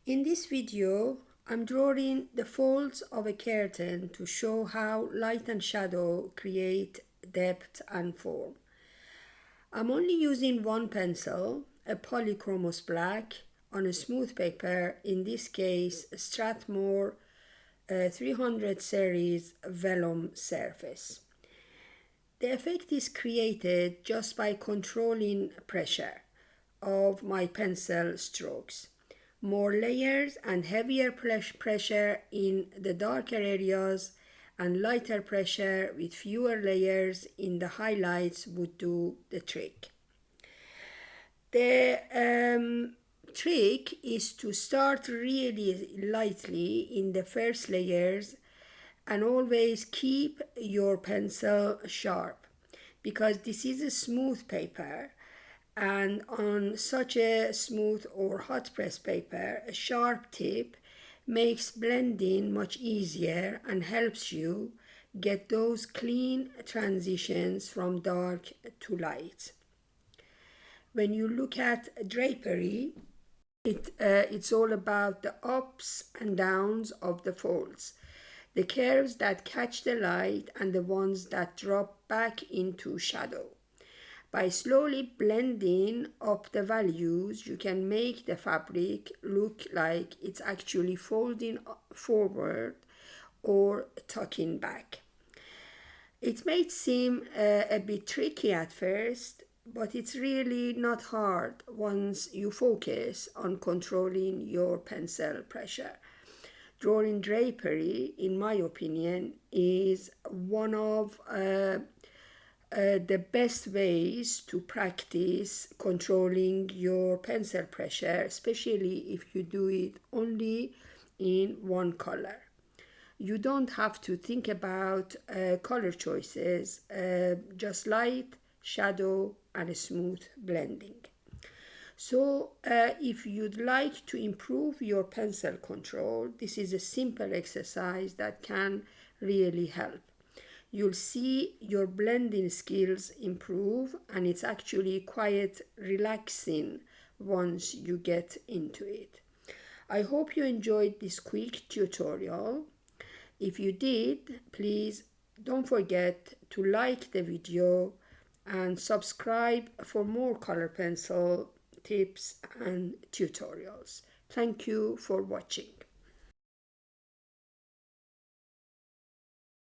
In this video, I'm drawing the folds of a curtain to show how light and shadow create depth and form. I'm only using one pencil, a Polychromos black, on a smooth paper, in this case Strathmore 300 series vellum surface. The effect is created just by controlling pressure of my pencil strokes. More layers and heavier pressure in the darker areas and lighter pressure with fewer layers in the highlights would do the trick. The trick is to start really lightly in the first layers and always keep your pencil sharp, because this is a smooth paper, and on such a smooth or hot press paper, a sharp tip makes blending much easier and helps you get those clean transitions from dark to light. When you look at drapery, it's all about the ups and downs of the folds, the curves that catch the light and the ones that drop back into shadow. By slowly blending up the values, you can make the fabric look like it's actually folding forward or tucking back. It may seem a bit tricky at first, but it's really not hard once you focus on controlling your pencil pressure. Drawing drapery, in my opinion, is one of the best ways to practice controlling your pencil pressure, especially if you do it only in one color. You don't have to think about color choices, just light, shadow, and a smooth blending. So if you'd like to improve your pencil control, this is a simple exercise that can really help. You'll see your blending skills improve, and it's actually quite relaxing once you get into it. I hope you enjoyed this quick tutorial. If you did, please don't forget to like the video and subscribe for more color pencil tips and tutorials. Thank you for watching.